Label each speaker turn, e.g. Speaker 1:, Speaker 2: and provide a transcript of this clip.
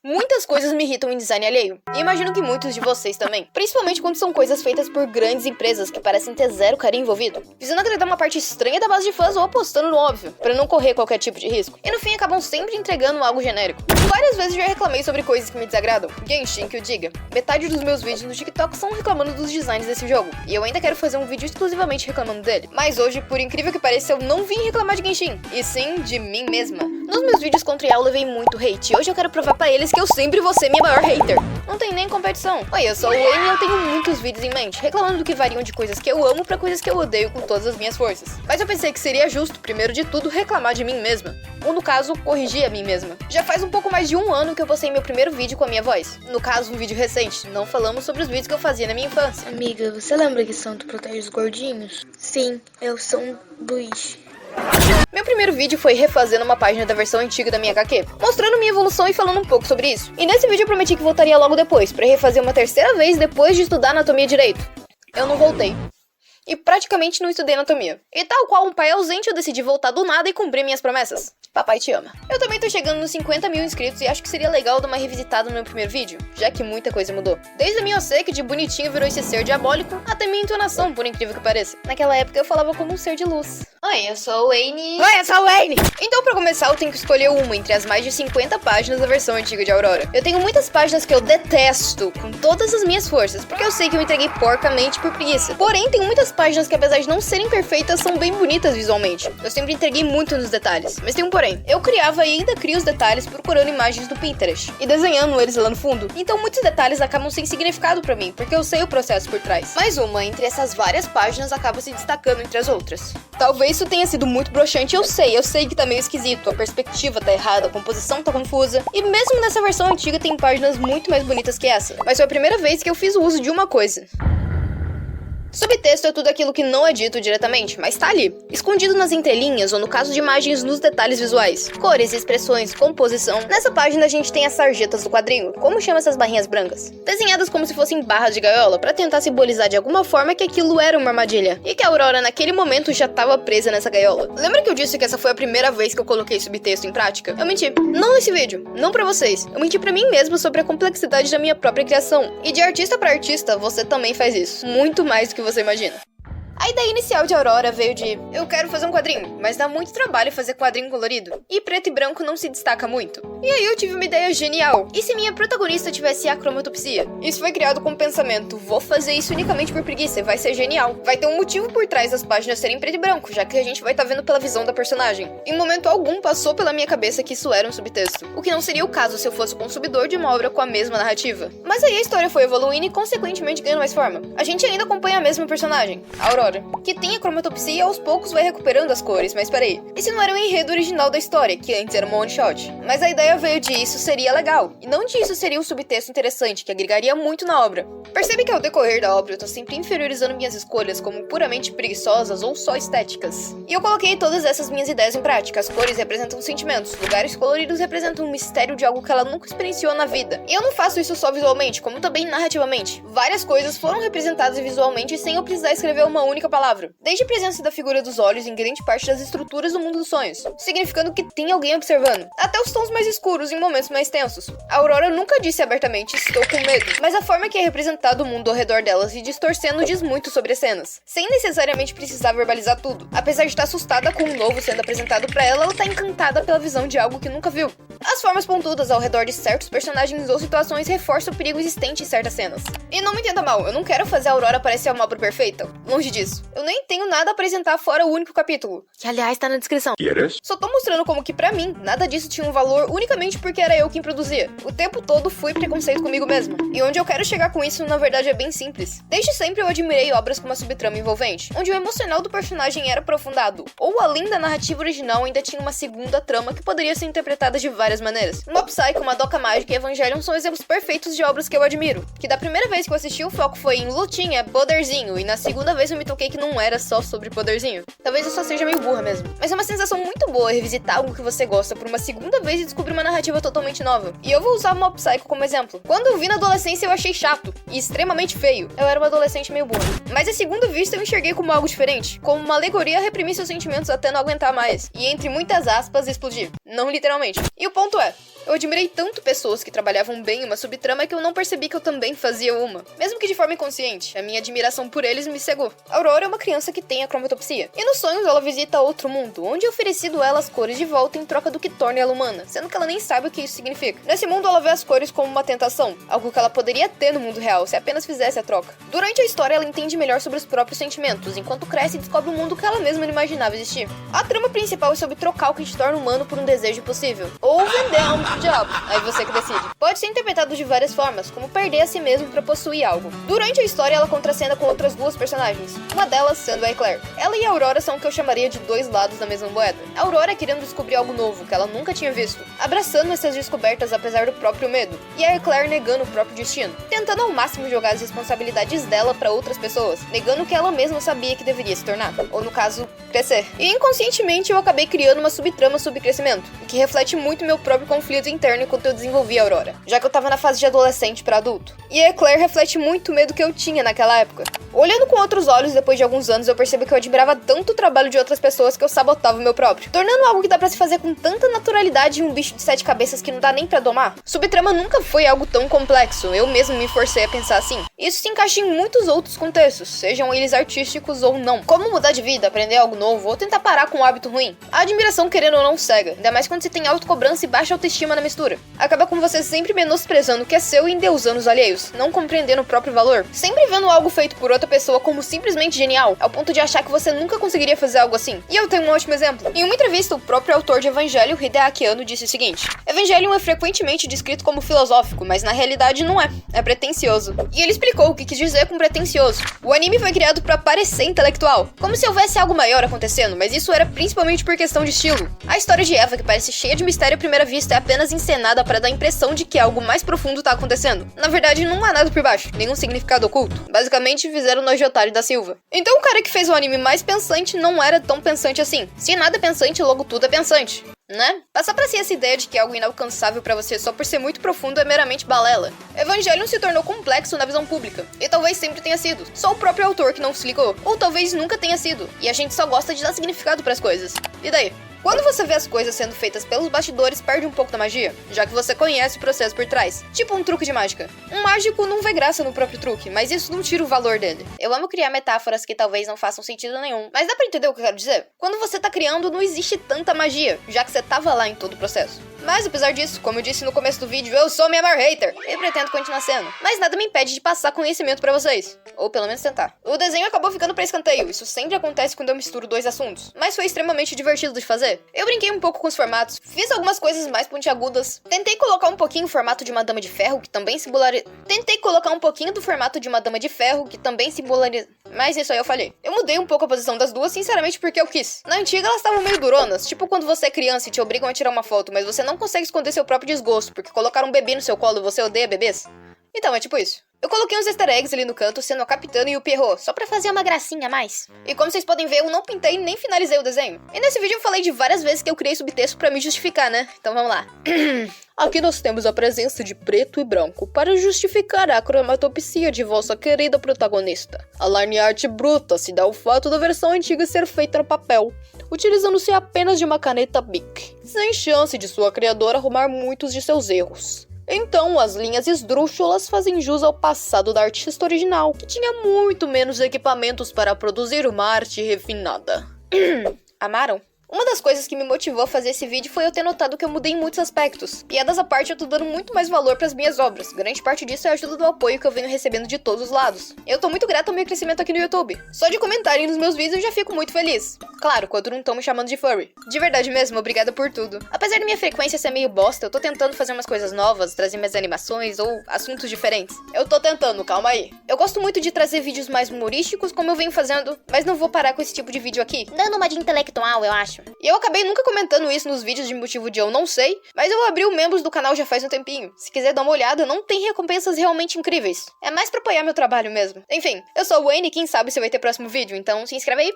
Speaker 1: Muitas coisas me irritam em design alheio, e imagino que muitos de vocês também. Principalmente quando são coisas feitas por grandes empresas que parecem ter zero carinho envolvido, visando agradar uma parte estranha da base de fãs ou apostando no óbvio, pra não correr qualquer tipo de risco. E no fim acabam sempre entregando algo genérico. Várias vezes já reclamei sobre coisas que me desagradam. Genshin, que eu diga. Metade dos meus vídeos no TikTok são reclamando dos designs desse jogo, e eu ainda quero fazer um vídeo exclusivamente reclamando dele. Mas hoje, por incrível que pareça, eu não vim reclamar de Genshin, e sim de mim mesma. Nos meus vídeos contra IA eu levei muito hate, e hoje eu quero provar pra eles que eu sempre vou ser minha maior hater. Não tem nem competição. Oi, eu sou o Wayne e eu tenho muitos vídeos em mente, reclamando do que variam de coisas que eu amo pra coisas que eu odeio com todas as minhas forças. Mas eu pensei que seria justo, primeiro de tudo, reclamar de mim mesma. Ou no caso, corrigir a mim mesma. Já faz um pouco mais de 1 ano que eu postei meu primeiro vídeo com a minha voz. No caso, um vídeo recente. Não falamos sobre os vídeos que eu fazia na minha infância.
Speaker 2: Amiga, você lembra que santo protege os gordinhos? Sim, é o São Luís.
Speaker 1: Meu primeiro vídeo foi refazendo uma página da versão antiga da minha HQ, mostrando minha evolução e falando um pouco sobre isso. E nesse vídeo eu prometi que voltaria logo depois, pra refazer uma terceira vez depois de estudar anatomia direito. Eu não voltei. E praticamente não estudei anatomia. E tal qual um pai ausente, eu decidi voltar do nada e cumprir minhas promessas. Papai te ama. Eu também tô chegando nos 50 mil inscritos e acho que seria legal dar uma revisitada no meu primeiro vídeo, já que muita coisa mudou. Desde a minha OC, que de bonitinho virou esse ser diabólico, até minha entonação, por incrível que pareça. Naquela época eu falava como um ser de luz.
Speaker 3: Oi, eu sou o Wayne.
Speaker 1: Oi, eu sou o Wayne! Então pra começar eu tenho que escolher uma entre as mais de 50 páginas da versão antiga de Aurora. Eu tenho muitas páginas que eu detesto com todas as minhas forças, porque eu sei que eu entreguei porcamente por preguiça. Porém, tem muitas páginas que apesar de não serem perfeitas, são bem bonitas visualmente. Eu sempre entreguei muito nos detalhes, mas tem um porém. Eu criava e ainda crio os detalhes procurando imagens do Pinterest e desenhando eles lá no fundo. Então muitos detalhes acabam sem significado pra mim, porque eu sei o processo por trás. Mas uma entre essas várias páginas acaba se destacando entre as outras. Talvez isso tenha sido muito broxante, eu sei que tá meio esquisito, a perspectiva tá errada, a composição tá confusa, e mesmo nessa versão antiga tem páginas muito mais bonitas que essa. Mas foi a primeira vez que eu fiz o uso de uma coisa. Subtexto é tudo aquilo que não é dito diretamente, mas tá ali, escondido nas entrelinhas ou no caso de imagens nos detalhes visuais. Cores, expressões, composição. Nessa página a gente tem as sarjetas do quadrinho, como chama essas barrinhas brancas, desenhadas como se fossem barras de gaiola pra tentar simbolizar de alguma forma que aquilo era uma armadilha, e que a Aurora naquele momento já tava presa nessa gaiola. Lembra que eu disse que essa foi a primeira vez que eu coloquei subtexto em prática? Eu menti. Não nesse vídeo, não pra vocês. Eu menti pra mim mesmo sobre a complexidade da minha própria criação. E de artista pra artista, você também faz isso. Muito mais do que você imagina. A ideia inicial de Aurora veio de eu quero fazer um quadrinho, mas dá muito trabalho fazer quadrinho colorido, e preto e branco não se destaca muito. E aí eu tive uma ideia genial. E se minha protagonista tivesse acromatopsia? Isso foi criado com o pensamento, vou fazer isso unicamente por preguiça, vai ser genial. Vai ter um motivo por trás das páginas serem preto e branco, já que a gente vai estar vendo pela visão da personagem. Em momento algum passou pela minha cabeça que isso era um subtexto, o que não seria o caso se eu fosse o consumidor de uma obra com a mesma narrativa. Mas aí a história foi evoluindo e consequentemente ganhando mais forma. A gente ainda acompanha a mesma personagem, a Aurora, que tem a cromatopsia e aos poucos vai recuperando as cores, mas peraí, esse não era o enredo original da história, que antes era uma one shot. Mas a ideia veio de isso seria legal, e não de isso seria um subtexto interessante, que agregaria muito na obra. Percebe que ao decorrer da obra eu tô sempre inferiorizando minhas escolhas como puramente preguiçosas ou só estéticas. E eu coloquei todas essas minhas ideias em prática. As cores representam sentimentos, lugares coloridos representam um mistério de algo que ela nunca experienciou na vida. E eu não faço isso só visualmente, como também narrativamente. Várias coisas foram representadas visualmente sem eu precisar escrever uma única palavra. Desde a presença da figura dos olhos em grande parte das estruturas do mundo dos sonhos, significando que tem alguém observando, até os tons mais escuros em momentos mais tensos. A Aurora nunca disse abertamente estou com medo, mas a forma que é representado o mundo ao redor dela se distorcendo diz muito sobre as cenas, sem necessariamente precisar verbalizar tudo. Apesar de estar assustada com o novo sendo apresentado pra ela, ela tá encantada pela visão de algo que nunca viu. As formas pontudas ao redor de certos personagens ou situações reforçam o perigo existente em certas cenas. E não me entenda mal, eu não quero fazer a Aurora parecer uma obra perfeita, longe disso. Eu nem tenho nada a apresentar fora o único capítulo, que aliás tá na descrição.
Speaker 4: ¿Quieres?
Speaker 1: Só tô mostrando como que pra mim, nada disso tinha um valor unicamente porque era eu quem produzia. O tempo todo fui preconceito comigo mesma. E onde eu quero chegar com isso, na verdade, é bem simples. Desde sempre eu admirei obras com uma subtrama envolvente, onde o emocional do personagem era aprofundado, ou além da narrativa original ainda tinha uma segunda trama que poderia ser interpretada de várias maneiras. Mob Psycho, Madoka Mágica e Evangelion são exemplos perfeitos de obras que eu admiro, que da primeira vez que eu assisti o foco foi em lutinha, poderzinho, e na segunda vez eu me toquei toquei que não era só sobre poderzinho. Talvez eu só seja meio burra mesmo. Mas é uma sensação muito boa revisitar algo que você gosta por uma segunda vez e descobrir uma narrativa totalmente nova. E eu vou usar o Mob Psycho como exemplo. Quando eu vi na adolescência eu achei chato e extremamente feio. Eu era uma adolescente meio burra. Mas a segunda vista eu enxerguei como algo diferente. Como uma alegoria a reprimir seus sentimentos até não aguentar mais. E entre muitas aspas, explodir. Não literalmente. E o ponto é, eu admirei tanto pessoas que trabalhavam bem em uma subtrama que eu não percebi que eu também fazia uma. Mesmo que de forma inconsciente, a minha admiração por eles me cegou. Aurora é uma criança que tem a cromatopsia. E nos sonhos ela visita outro mundo, onde é oferecido a ela as cores de volta em troca do que torna ela humana, sendo que ela nem sabe o que isso significa. Nesse mundo ela vê as cores como uma tentação, algo que ela poderia ter no mundo real se apenas fizesse a troca. Durante a história ela entende melhor sobre os próprios sentimentos, enquanto cresce e descobre um mundo que ela mesma não imaginava existir. A trama principal é sobre trocar o que te torna humano por um desejo impossível, ou vender a alma pro diabo, aí você que decide. Pode ser interpretado de várias formas, como perder a si mesmo pra possuir algo. Durante a história ela contracena com outras duas personagens, uma delas sendo a Eclair. Ela e a Aurora são o que eu chamaria de dois lados da mesma moeda. A Aurora querendo descobrir algo novo que ela nunca tinha visto, abraçando essas descobertas apesar do próprio medo, e a Eclair negando o próprio destino, tentando ao máximo jogar as responsabilidades dela pra outras pessoas, negando o que ela mesma sabia que deveria se tornar, ou no caso, crescer. E inconscientemente eu acabei criando uma subtrama sobre crescimento, o que reflete muito meu próprio conflito interno enquanto eu desenvolvi a Aurora, já que eu tava na fase de adolescente pra adulto. E a Eclair reflete muito o medo que eu tinha naquela época. Olhando com outros olhos depois de alguns anos, eu percebo que eu admirava tanto o trabalho de outras pessoas que eu sabotava o meu próprio, tornando algo que dá pra se fazer com tanta naturalidade um bicho de 7 cabeças que não dá nem pra domar. Subtrama nunca foi algo tão complexo, eu mesmo me forcei a pensar assim. Isso se encaixa em muitos outros contextos, sejam eles artísticos ou não. Como mudar de vida, aprender algo novo ou tentar parar com um hábito ruim. A admiração, querendo ou não, cega, ainda mais quando você tem autocobrança e baixa autoestima na mistura. Acaba com você sempre menosprezando o que é seu e endeusando os alheios, não compreendendo o próprio valor, sempre vendo algo feito por outra pessoa como simplesmente genial, ao ponto de achar que você nunca conseguiria fazer algo assim. E eu tenho um ótimo exemplo. Em uma entrevista, o próprio autor de Evangelho, Hideaki Anno, disse o seguinte: Evangelion é frequentemente descrito como filosófico, mas na realidade não é. É pretensioso. E ele explicou o que quis dizer com pretensioso. O anime foi criado pra parecer intelectual, como se houvesse algo maior acontecendo, mas isso era principalmente por questão de estilo. A história de Eva, que parece cheia de mistério à primeira vista, é apenas encenada para dar a impressão de que algo mais profundo tá acontecendo. Na verdade, não há nada por baixo, nenhum significado oculto. Basicamente, fizeram nós de otário da Silva. Então o cara que fez o anime mais pensante não era tão pensante assim. Se nada é pensante, logo tudo é pensante, né? Passar pra si essa ideia de que algo inalcançável pra você só por ser muito profundo é meramente balela. Evangelion se tornou complexo na visão pública, e talvez sempre tenha sido. Só o próprio autor que não se ligou, ou talvez nunca tenha sido, e a gente só gosta de dar significado pras coisas. E daí? Quando você vê as coisas sendo feitas pelos bastidores, perde um pouco da magia, já que você conhece o processo por trás. Tipo um truque de mágica. Um mágico não vê graça no próprio truque, mas isso não tira o valor dele. Eu amo criar metáforas que talvez não façam sentido nenhum, mas dá pra entender o que eu quero dizer? Quando você tá criando, não existe tanta magia, já que você tava lá em todo o processo. Mas apesar disso, como eu disse no começo do vídeo, eu sou minha maior hater e pretendo continuar sendo. Mas nada me impede de passar conhecimento pra vocês. Ou pelo menos tentar. O desenho acabou ficando pra escanteio, isso sempre acontece quando eu misturo dois assuntos. Mas foi extremamente divertido de fazer. Eu brinquei um pouco com os formatos, fiz algumas coisas mais pontiagudas. Tentei colocar um pouquinho o formato de uma dama de ferro, que também simboliza... Mas isso aí eu falhei. Eu mudei um pouco a posição das duas, sinceramente, porque eu quis. Na antiga elas estavam meio duronas, tipo quando você é criança e te obrigam a tirar uma foto, mas você não consegue esconder seu próprio desgosto, porque colocaram um bebê no seu colo e você odeia bebês. Então, é tipo isso. Eu coloquei uns easter eggs ali no canto, sendo a Capitana e o Pierrot, só pra fazer uma gracinha a mais. E como vocês podem ver, eu não pintei nem finalizei o desenho. E nesse vídeo eu falei de várias vezes que eu criei subtexto pra me justificar, né? Então vamos lá. Aqui nós temos a presença de preto e branco para justificar a cromatopsia de vossa querida protagonista. A line art bruta se dá ao fato da versão antiga ser feita no papel, utilizando-se apenas de uma caneta Bic, sem chance de sua criadora arrumar muitos de seus erros. Então, as linhas esdrúxulas fazem jus ao passado da artista original, que tinha muito menos equipamentos para produzir uma arte refinada. Amaram? Uma das coisas que me motivou a fazer esse vídeo foi eu ter notado que eu mudei em muitos aspectos. Piadas à parte, eu tô dando muito mais valor pras minhas obras. Grande parte disso é a ajuda do apoio que eu venho recebendo de todos os lados. Eu tô muito grata ao meu crescimento aqui no YouTube. Só de comentarem nos meus vídeos eu já fico muito feliz. Claro, quando não estão me chamando de furry. De verdade mesmo, obrigada por tudo. Apesar da minha frequência ser meio bosta, eu tô tentando fazer umas coisas novas, trazer minhas animações ou assuntos diferentes. Eu tô tentando, calma aí. Eu gosto muito de trazer vídeos mais humorísticos, como eu venho fazendo, mas não vou parar com esse tipo de vídeo aqui.
Speaker 2: Dando uma de intelectual, eu acho.
Speaker 1: fácil. E eu acabei nunca comentando isso nos vídeos de motivo de eu não sei, mas eu abri o membros do canal já faz um tempinho. Se quiser dar uma olhada, não tem recompensas realmente incríveis. É mais pra apoiar meu trabalho mesmo. Enfim, eu sou o Wayne e quem sabe se vai ter próximo vídeo, então se inscreve aí.